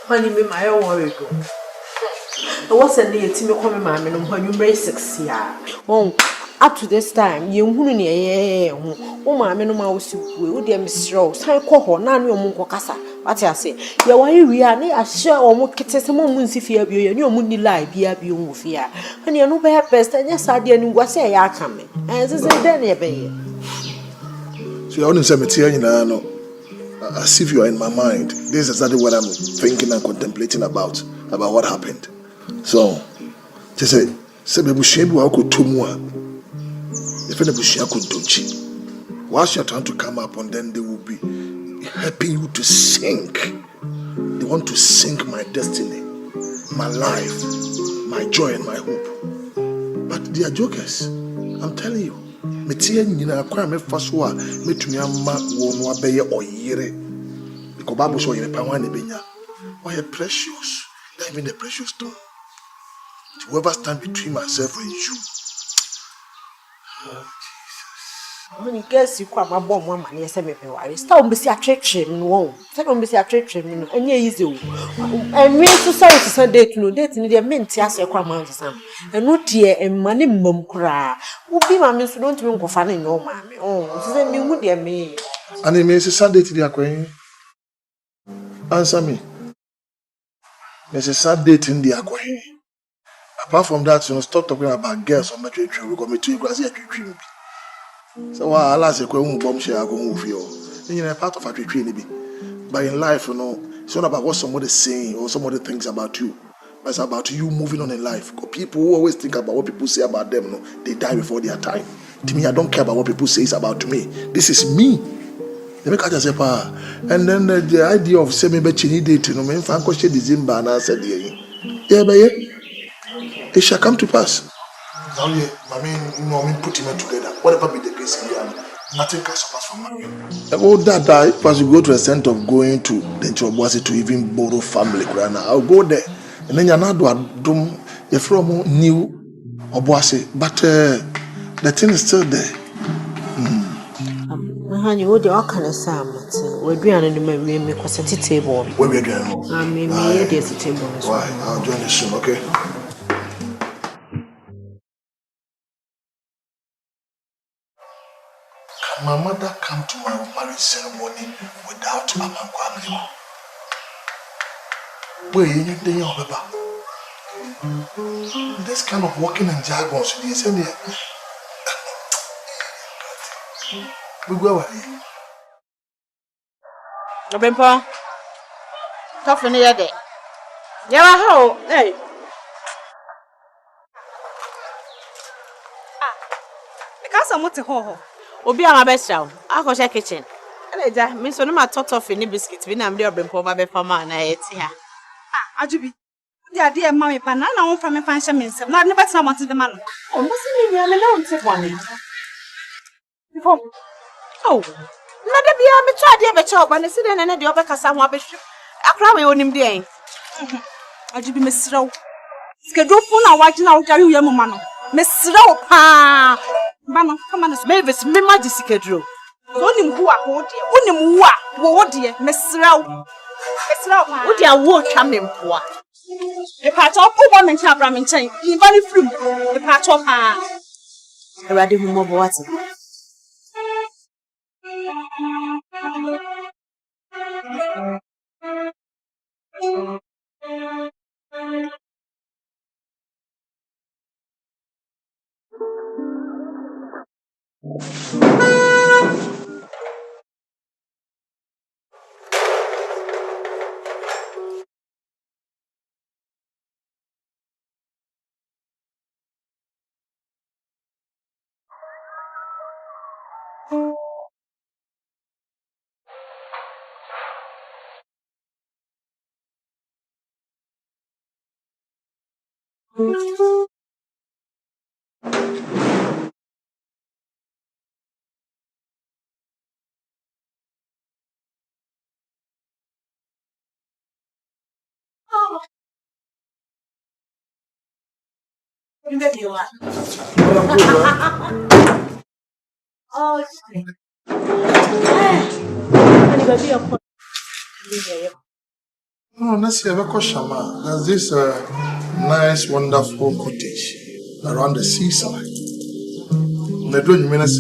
Honey, me my own worry go. What's a near Timmy coming, mammy, when you raise 6 years? Oh, up to this time, you wouldn't oh, mammy, no mouse, we would dear Miss Rose, I call her, none your monko cassa. What I say, you are we are near a share or more kittens among moons if you have your money lie, be a being with fear. And you know, perhaps, and yes, I didn't was say I coming, as is a Daniel Bay. So you only say me tear, no. As if you are in my mind. This is exactly what I'm thinking and contemplating about what happened. So, just say me bushia bi wa ko tomua. If any bushia ko doji. Once you're trying to come up, and then they will be helping you to sink. They want to sink my destiny, my life, my joy and my hope. But they are jokers. I'm telling you. Metia nyina akwa me faso a metumi amma wo no abeye oyire because Bible show yire pa wan na benya why precious that even the precious stone to whoever stand between myself and you. Oh Jesus, when you guess you kwa mabom one man yes me worry stop be see atwetwe me no say be see atwetwe me no anya easy o and we so sorry to say date no date ni dey mente ase kwa man sam eno tie emane mmam kura obi ma me so don't me nkofa na nyo ma me say me hu dey me and me say Sunday to dey akwan answer me me say Sunday to dey akwan apart from that you know stop talking about girls on my tree we go me to you say tree so why Allah say ko hu bom share go hu fio you know part of a tree ni bi but in life you know it's not about what somebody is saying or somebody thinks about you. But it's about you moving on in life. Because people who always think about what people say about them, no, they die before their time. To me, I don't care about what people say about me. This is me. They make us say, and then the idea of saying maybe chini date, you know, me fan question December and I said, yeah, but yeah, it shall come to pass. Now, I mean, put him together. Whatever be the case, nothing can stop us from marrying. Oh, that if I should go to the extent of going to the Ntroboasi to even borrow family, I'll go there. And then you're not doing you're from new Obuasi, but the thing is still there. Honey, what the Akan Sam? We're doing me because at the table. Where we're doing? I mean, me there's a table. Why? I'll join you soon, okay? Can my mother come to my marriage ceremony without Mama Kwame? Where you need the young baby? This kind of walking and jargons, you say there. We go away. Obempo. Coffee near there. Yeah, how? Hey. Because I'm not a ho. Obi am best chow. I go check kitchen. Eleja, me so no ma tot off any biscuit. We na am dey Obempo ba be fama na e ti ha. Ajubi. Dia dia mama pa na won fa me fa nche me nsem. Na ne betina want the man. Oh, must me me na unte one. Oh. Na de bia me twa de be chow ba ne se de na de obekasa ho abehwe. Akra we onim de en. Ajubi me siraw. Skedo fu na wagina wo kari wo mama no. Me siraw pa. Mama, come on, Mavis, me ma jisikadro. Onim hu a ho de. Onim wu a wo de. Me siraw. Me siraw pa. Wo de awo twa me mpoa. E pa to po bo me ncha abra me nchen. Ni ba ni frum. E pa to pa. Erade hu mo bo wati. Oh, No, let's see. Shama. There's this nice, wonderful cottage around the seaside. The dream means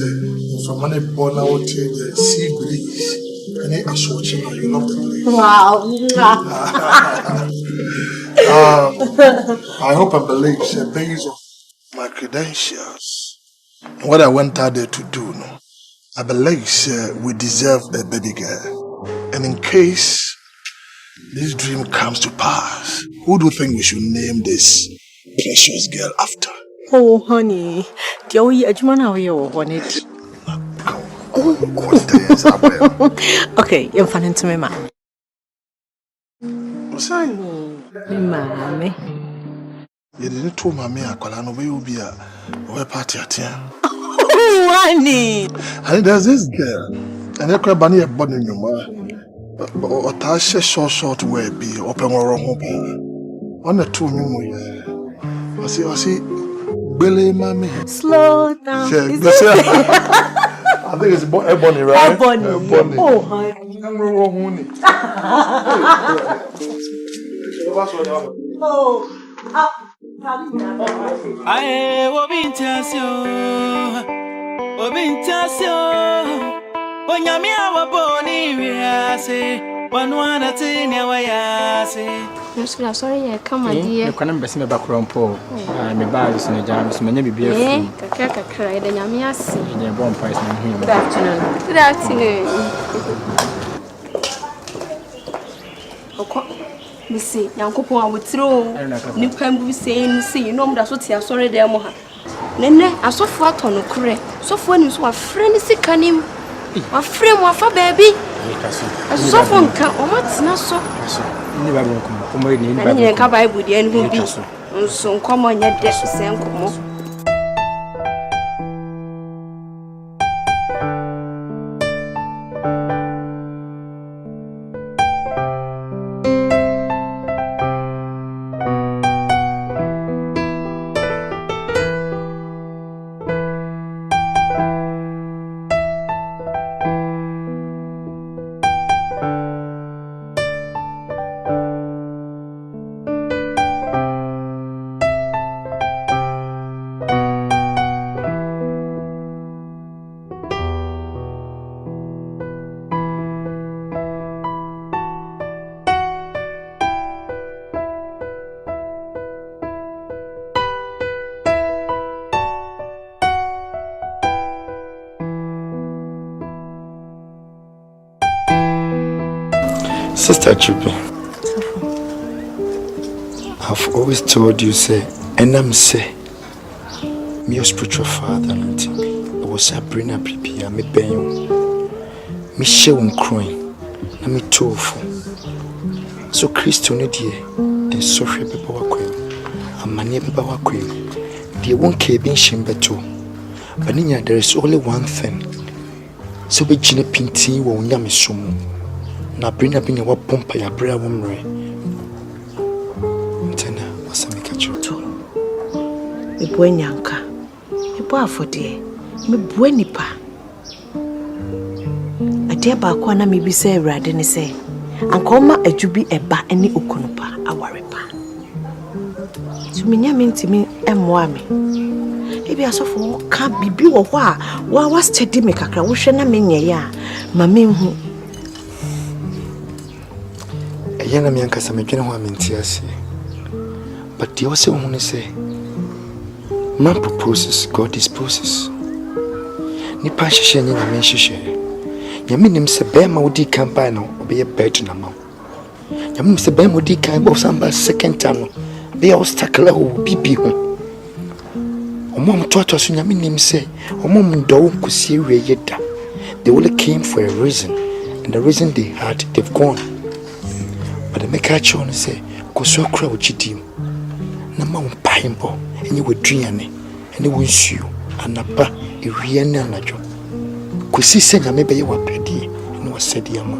from money born out the sea breeze. And it is you love the place. Wow. I hope and believe based on my credentials and what I went out there to do. No, I believe we deserve a baby girl. And in case this dream comes to pass, who do you think we should name this precious girl after? Oh, honey. Do you want it? Okay, you're fun into me, man. What's that? Mammy. You didn't tell me I will be a party at here. Oh, honey. And there's this girl, and I can't bunny a body in your mouth. Or Tasha short way be open or home. On the 2 new. I see, Billy, mammy. Slow down. I think it's Ebony, right? Ebony. Oh, honey. I'm wrong. Oh. I Obintasio Nyame awaboni wiase wanwana tinya wayase. I'm sorry, I come dear. You can't be seen back from Paul. I'm a bar is in a jam, so many be a cry, the Yamias. In your bomb price. Good afternoon. Good afternoon. Missy, Yanko, I would throw Nipa and saying, see, you know that's what you're sorry, dear Moha. Nene, I saw flat on a cray. So when you saw a friend, sick can him. My friend, what for baby? I saw one come, or what's not so. Never come in. I didn't come by with the end will be. So come on, yet, that's the same. Sister Chippy, I've always told you, say, and I'm say, me your spiritual father, it was a brinner prepare me ben, me share crying, and me tofu. So Christo ne dear, and sorry people were queen, and many people were queen. Dear won't care being shame better. But there is only one thing. So we gina pinty won't yam sumu. Na bring up in your pump ya bra womre. Ntena wasami kacho. Me boy nyanka. Me boy afode. Me boy nipa. Ade ba kwa na me bi se awrade ne se. Anka oma adwubi eba ene okunupa awarepa. So me nyame ntimi emmoa me. Ebi asofo ka bibi wo ho a wa steady me kakra wo hwe na me nyɛ ya ma me hu. Yana mi ankasa medwene ho amentiase. But the also want to say, man proposes, God disposes. Nipa hyehyɛ nyɛ nyame hyehyɛ. Nyame nim sɛ bɛma wodi kan ba no obɛyɛ bed na ma. Nyame nim sɛ bɛma wodi kan ba samba second time no bɛyɛ obstacle ho bibi ho. Omom toto so nyame nim sɛ omom ndɔw kosie wie yeda. They only came for a reason, and the reason they had, they've gone. But the make a chon say, go so crowd chidim. Na ma paimbo, and you would dreamy, and it will you, and a ba, a rian and a job. Could see saying, I may be your petty, and was said, Yama.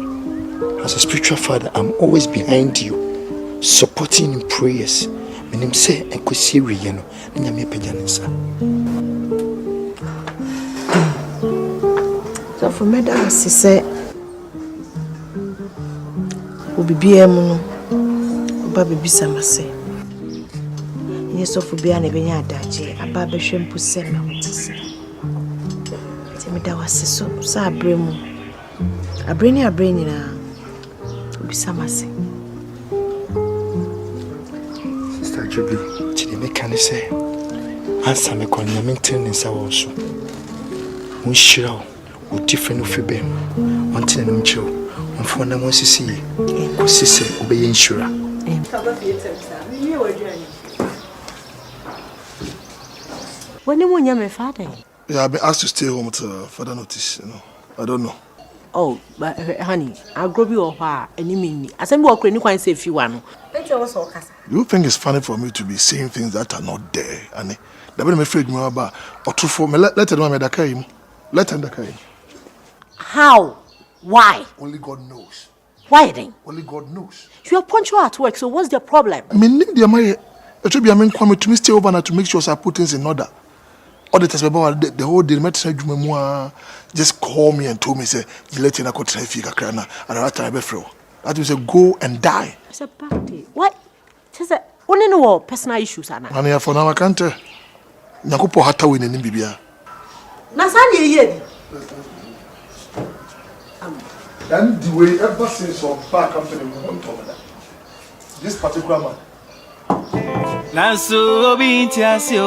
As a spiritual father, I'm always behind you, supporting in prayers. When him say, and could see Riano, and Yame Pejanisa. So, for Meda say Ubibia Muno, Baby Bisamase. Yes, of Ubiana Benya Daji, a Baba Shempu Sema, what is it? Timida was so Sabremu. A brainy now. Bisamase. Sister Juby, Chidime can say, answer me calling your maintenance also. We shall, with different of your bem, wanting them chill, and for them was to see, and sister obey insurer. When you want your father? Yeah, I've been asked to stay home to further notice, I don't know. Oh, but honey, I'll grow you off her and you mean me. I said, walk when you can't say if you want. You think it's funny for me to be saying things that are not there, Annie? That will afraid me about or true for me. Let him know me that came. Let him that came. How? Why? Only God knows. Why then? Only God knows. You are punctual at work, so what's the problem? I mean, it should be coming to me stay over to make sure I put things in order. All the time about the whole day, just call me and told me, say, you let you go to Fika and that time that was a go and die. It's a bad day. What? Just a only no personal issues, Anna. And for now, I can't tell. Nakupo hata win in Bibia. Nasani ye. And the way ever since our back company won't talk that. This particular man. Nansu obintiasio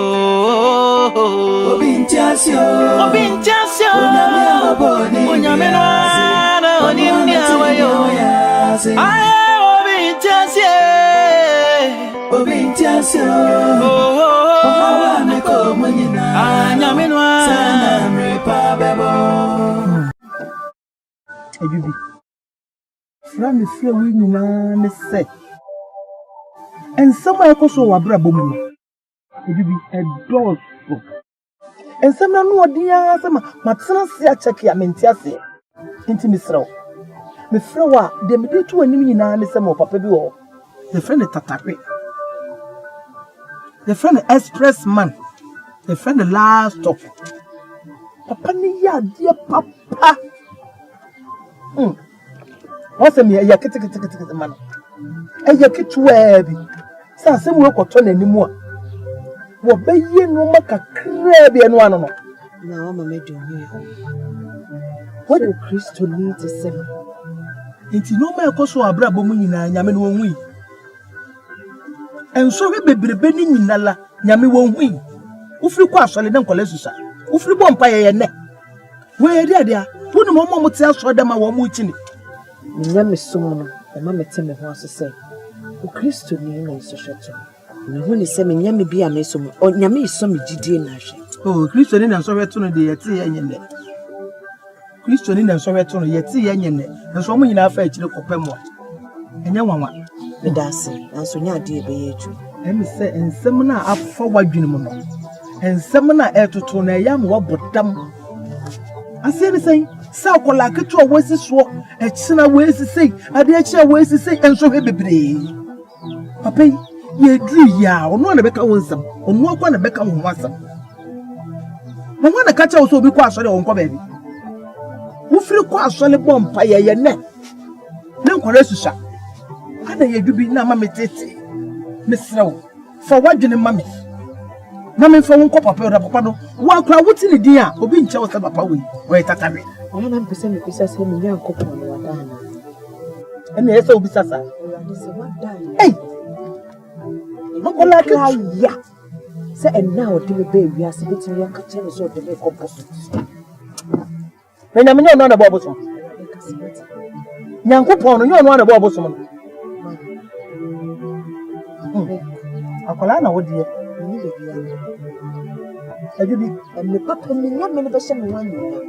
Nyame na onimnia wayo aye obintiasio hawa meko mwenyina Nyame na mrepa bebo Ejubi Frami fie wi nyina ne se and somewhere also wabra bomu Ejubi a dog and some no dia sama matena se check ya mentiase inti misraw me frawa de me de to anim nyina ne sama papa bi wo the friend tatape the friend express man the friend last stop papa ni ya dia papa what's me ya kiti man e ya kitwa bi sa asem we koto nanimu a wo beye no makakra bi eno ano no na wa mama do here what do Christ need to say enti no ma ekoso abra bomu nyina Nyame no wonhui enso we bebrebe ni nyina la Nyame wonhui ufiri kwa asole na nkola susa ufiri bo mpa ye ne we ade ade a wonu mo mo te aso da ma wo mu chini Nyame somo no e ma mete me ho asese o Christ ni na nsoshoto me hu ni se me Nyame bi a me somo o Nyame iso me gidie na hwe oh Christ ni na nsoshoto no de yete ye nyene Christ ni na nsoshoto no yete ye nyene nso mo nyina afa akire kopem a enye wanwa me dase anso nya ade be ye eju emi se ensem na afa wadwene mu no ensem na etoto na yam wabodam ase ni sen sa kola keto wasi so e kina wasi sei ade a kira wasi sei enso he bebre papa ye dru ya ono na beka wonsam ono akwa na beka ho wasam na wana ka cha so obi kwa asore won kwa baabi ufiri kwa asole bompa ye ne na nkwara susha ada ye dubi na mama tete mesraw fa wadwene mama na me fa won kwa papa ora papa no wa kwa wuti ne din a obi nche wo sa papa we tatawe ona na mpese me pesa se me Nyarko pon wadana ene ese obi sasa se wadana hey makola ka ya se enna o de be wi ase betimi aka chere so de be kompost me Nyame no na bo so Nyankopon no nyo na bo so no akola na wodi ni be bia Ejubi me papa me Nyame ne be hye me wan no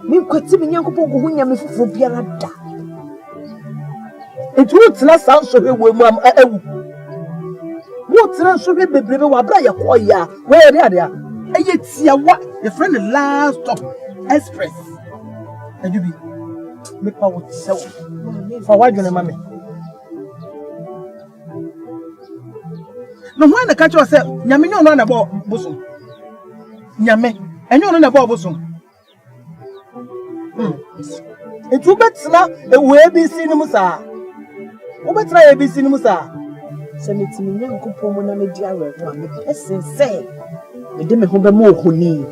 mi kwati me Nyankopon ko hu Nyame fufuro biara da etu tla sanso he wo mu am awu wo tla so he bebrebe wa bra ye ko ya we ade ade a eye tia wa your friend last stop express Ejubi me pa wo tsew fa wadwene mame no ho na ka cho se Nyame nyo no na bo bosom Nyame enyo no na bo bosom Etu betina ewe ABC ni musa. Ubetra ABC ni musa. Se metimi Nyankopɔn mo na me di awe ho a me pesen se. Me de me ho be mo ohoni.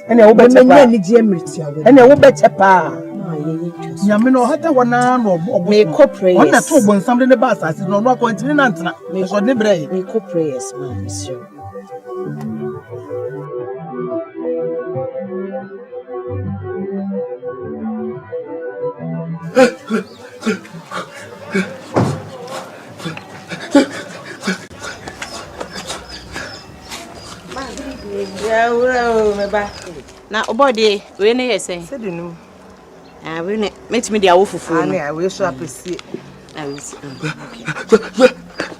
Ene wo beche pa. Me di emiriti awe. Ene wo beche pa. Ye Nyame no hata wana no me ko prayers. Ona to bonsam de ne ba asase no no akɔntini na ntena. Me so ne brɛ. Me ko prayers ma monsieur. Yeah, me ba. Na obodi we ne yesen. Se de no. Ah, we ne metimi dia wo fufu no. Ani we so appreciate. Ah, we see.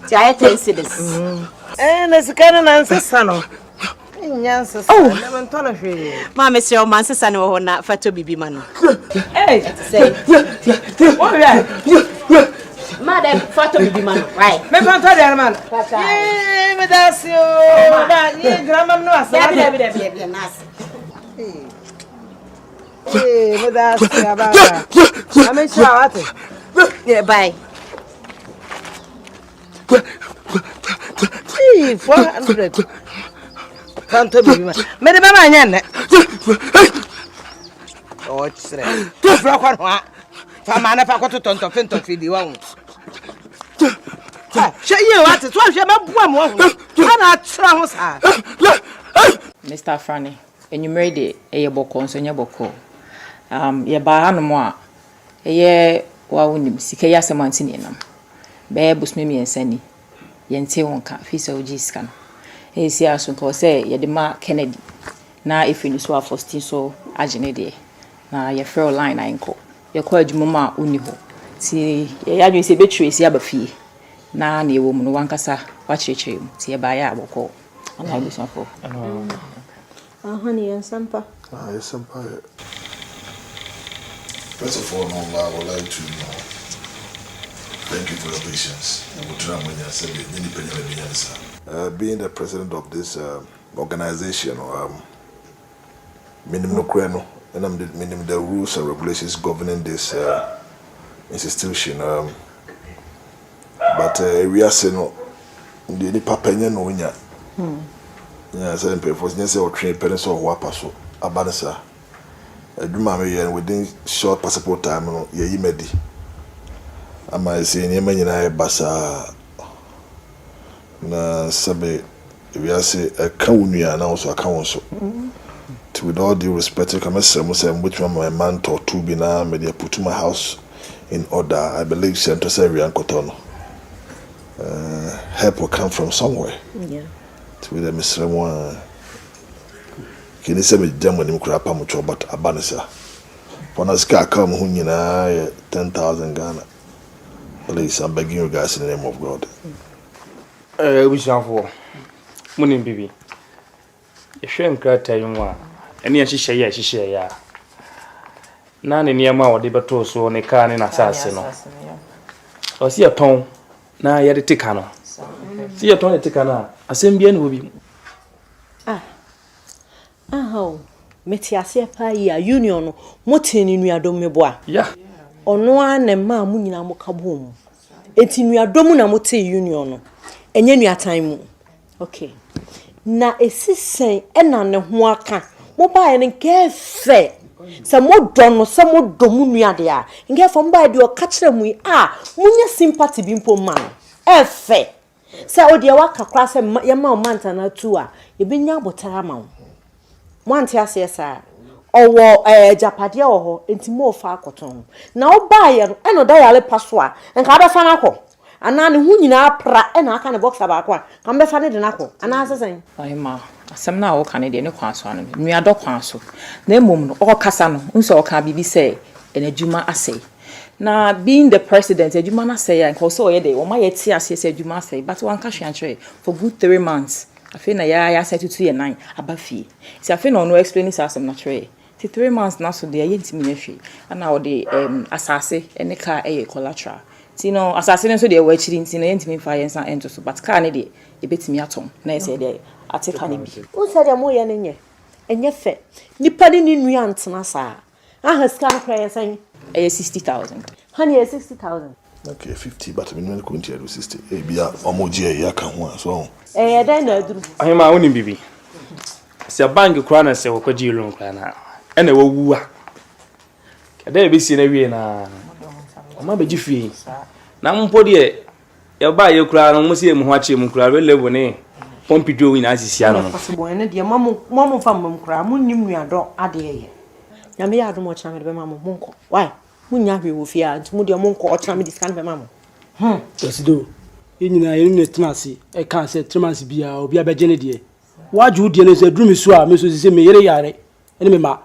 Ti aye tense this. Na sikana na nsesa no. Nyansa sa na me ntona hwe. Ma me se o man sesa ne wo ho na fato bibi ma no. Hey, Say. what we are? Madam, fato bibi ma no. Right. Me panta de man. Me dasio. Ba, ye grandma no asa. Be nas. Me dasio ba. Ame sha wate. Yeah, bye. 400. Panta bibi ma. Me de mama nya ne. Oh, tsre. Fra kwa no. Fa ma na fa ko to tonto fento fidi wa. Shey what so hwe mabua mo ho ana tra ho sa Mr. Franny enyumere de eye boko nso nya boko ye ba hanom a eye wa wonim sika ya semanti ne nam be busme mi ensani ye nte wonka fi so jiska no e si aso ko se ye de ma Kennedy na efini so afostin so agene de na ye frɛ line anko ye ko adwuma uni ho ti ye adwen se betwe si abafie na na ewo mu no wankasa wakyerɛkyerɛ mu ti e ba ya abɔkɔ ana bi so fo honey and sampa Yes, Empire. First of all, I would like to thank you for your patience. Being the president of this organization, minimum and I'm the rules and regulations governing this institution. But we are saying the Nipa no nya. Yeah, I said for say or train parents or wapa so abanasa. Aduma me yen within short passport time no ye yimedi. Ama say nyema nyina basa na sabe we are say aka wunua na so aka won so. With all due respect, I can say which one my man or two be now me dey put my house in order. I believe Center Servian Kotono. Help will come from somewhere. Yeah. To the Mr. One. Can you say me jam when you crap much but a banisa? When I scar come who you know 10,000 Ghana. Please, I'm begging you guys in the name of God. We shall for Munim Bibi. If you ain't tell you one, and yes, she share ya. None in Yama or debato so on a can in assassin. Or see a tone. Na ya de tikano. See ya tone tikana. Asembien will be. Ho. Metiasia pa ya union moteni nuadom meboa. Yeah. Ono ane ma mu nyina mo kabom. Enti nuadom na mote union no. Enye nuatan mu. Okay. Na esisen ena ne ho aka. Mo ba ye nke fe. Se mo don no se mo domu nuade a. Nke fo mba de o ka kire mu a munya sympathy bi mpo man. Efe. Se odi e waka kra se ye ma o manta na tu a ye benya abotara ma wo. Mwanti asesa owo japade oho enti mo fa akoton na oba ye no eno da yale paso a enka be fa na ko ana ne hu nyina pra ena aka ne boxer ba ko a kan be fa ne de na ko ana asesen ai ma asem na wo kan de ne kwan so anu nua do kwan so na emom no o kasa no nso o ka bibi say enadwuma asay na being the president adwuma na say ya nka so ye de o ma ye ti ase say adwuma asay but one ka hwe for good 3 months afi na ya set to ye 9 abafie si afi na no explain this asem na tray ti 3 months na so de ye ntimi na hwe ana o de asase ene ka collateral ti no asase no so de wa chiri nti na ye ntimi fa ye nsa ento so but ka ne de e betimi atom na ye say de ateka ne bi o se de mo ye ne nye enye fe nipa ni nua ntena sa Ah, scan prayer saying 60,000. honey 60,000. Okay, 50, but I mean, couldn't you do 60? Eh, be a omoji, ya can one, so. Then I do. I am my own baby. Se a bank crown and say, what could you loan clan? And a woo. There be seen a way na. My baby fee. Now, Podier, you'll buy your crown almost him watch him cry level name. Pompidou in Asisiano. Possible, and dear mamma from Mumcra, Munim, your dog, Ade. Nyame ya adumo chama de mama monko. Why? Munya hwe wo fia nti mu de monko o chama dis kan be mama. Tosido. Yenyina yenu netenase e kan se tremanse bia obi abegye ne de. Waju de ne se drum su a me so se me yere yare. Ene me ma.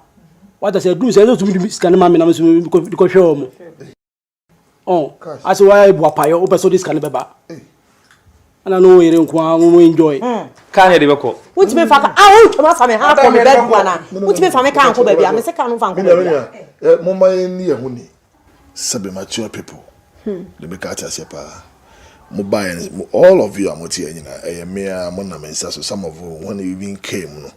Wata se drum se so tumi scan ma me na me so ko hwe o mo. Oh, ase wa ibu apayo o be so dis kan be ba. Ana no yere nko a mo enjoy. Kan de beko. Wuti me fa ka ma fa me ha ko me bed na. Wuti me fa me kan ko ba bia me se kan no fa ko ba bia. Mama ni e huni. Sabe mature people. The be catch us pa. Mobile all of you are moti anyina. Me amona mensa so some of you when you even came no.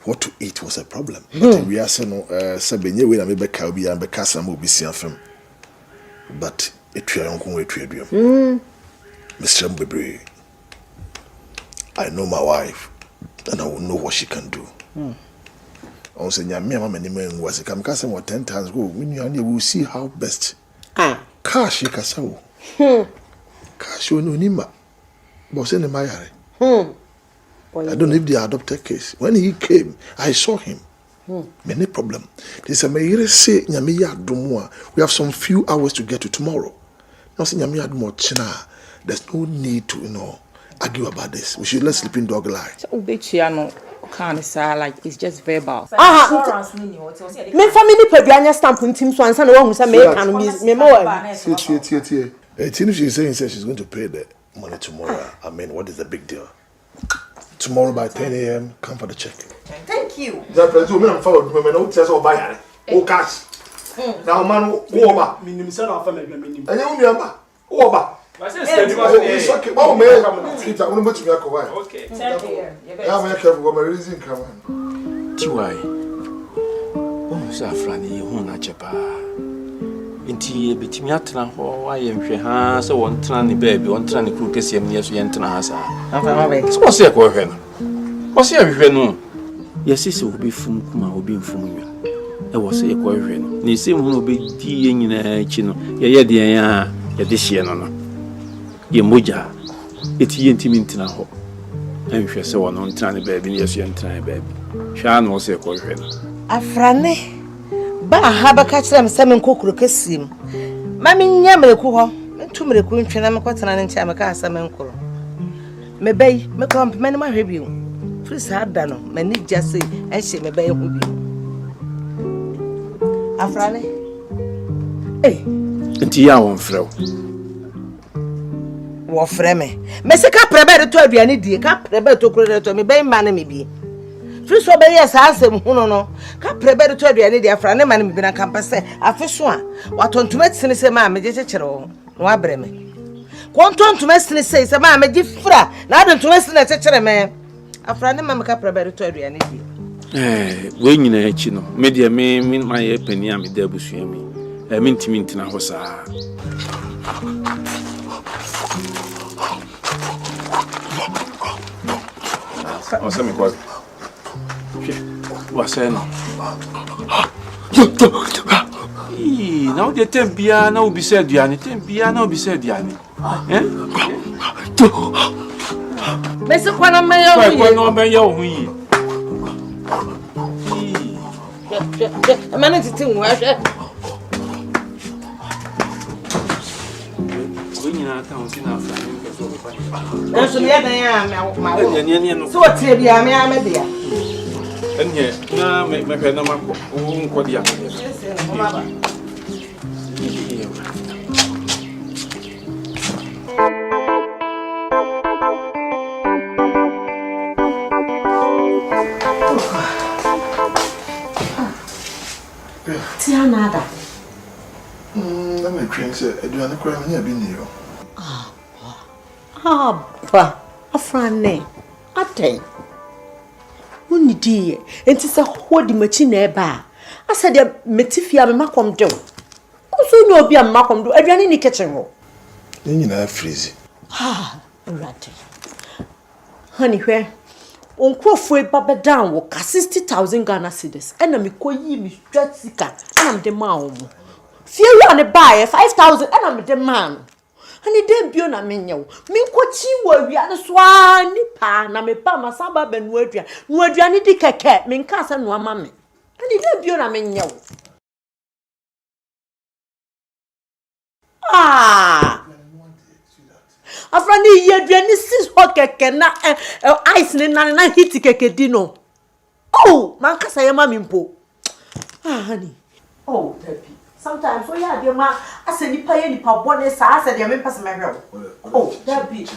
What to eat was a problem. But we are saying no sabe nye we na me be ka obi an be kasa ma obi sia fam. But etua yonko etua duam. Mr. Mbebe, I know my wife, and I will know what she can do. On say, Nyame, mama, man was a come casting 10 times go. When you will see how best. Cash, you can say, cash, you know, Nima, but in the Mayare. I don't know if the adopted case. When he came, I saw him. Many problem. There's a may say, Nyame, Dumwa. We have some few hours to get to tomorrow. Now, say, Nyame, Dumwa, China. There's no need to, argue about this. We should let sleeping dog lie. So, Bechiano can't say like it's just verbal. Me family Pebiania stamp in Tim Swan, and one who say, me can me more. If she's saying she's going to pay the money tomorrow, I mean, what is the big deal? Tomorrow by 10 a.m., come for the check. Thank you. That friends will not follow me, no test or buy it. Cash. Now, man, go over. Minimum, son of a minimum. And you remember, over. Okay, thank you. Tiwai. Oh, Safrani, who na chepa. Inti betimi atena ho aye nhwe ha se won tena ne baby won tena ne kru kese am yeso ye ntena ha sa. Afa ma be. So se ko hwe no. O se hwe no. Yesi se obi fum kuma obi mfum nwa. E wo se ko hwe no. Ni se mu obi di ye nyina chi no. Ye de ya ye de hie no no. Ye moja eti ye ntimi ntena ho. Enhwe se won ntena ne baby ne yeso ye ntena ne baby. Hwa no se ko hwe no. Afrane ba haba ka kire me se me nkokuro kasim mami nyamre ku ho ntumre ku ntwena me kotena ne ntia me ka asa me nkoro me bai me komp me ne ma hwebi free sada no mani jase enhye me bai ho bi Afrane nti ya won frew wo fre me se ka prebe de to aduane die ka prebe to kuro de to me bai ma na me bi Friso be yes asem hu no ka prebe to aduane de Afrane ma ne bi na kampa se afeso a watontuma tsene se ma me je chekere wo no abre me kontontuma tsene se ma me je fra na adontuma tsene chekere me Afrane ma me ka prebe to aduane de we nyina echi no me de me ma ye pani a me da busua mi me ntimi ntina ho saa o se me kwa What's no? Now the tempia now be said Diani, tempia now be said Diani. Mese kwana mayo hu. Kwana mayo hu. Amana titi hu ahwe. Nyina ta on sina Afrane ke so be fa. Enso me dan ya ma wo. So tie bia me amebia. Nnye na me hwe na mako nko dia. Tia nada. Na me twin se aduane kora me ya bi ni yo. Ba Afrane. Atay. Unidi enti se hodi machi na eba I said the metifia me makom do. Also no be a makom do. Aduane ni kitchen ho. Ni na freeze. Ah, right. Honey, where? Onkofo e baba down wo ka 60,000 Ghana cedis. E na me koyi mi stretch sika. E na me de ma wo. Fie wi ane buy 5,000 e na me de man. Ani dem bio na menyew. Me nkochi wo awia ne so Nipa na me pa masaba benu adua. Nu aduane di keke. Me nka asa no ama me. Ani dem bio na menyew. Ah. Afrani ye aduane sis ho keke na ice ne na hit keke di no. Oh, man kasa ye ma me mpo. Ah, honey. Oh, happy. Sometimes so yeah, dear ma, I say Nipa ye Nipa bonne sa, I said the me pass my real. Oh, that bitch.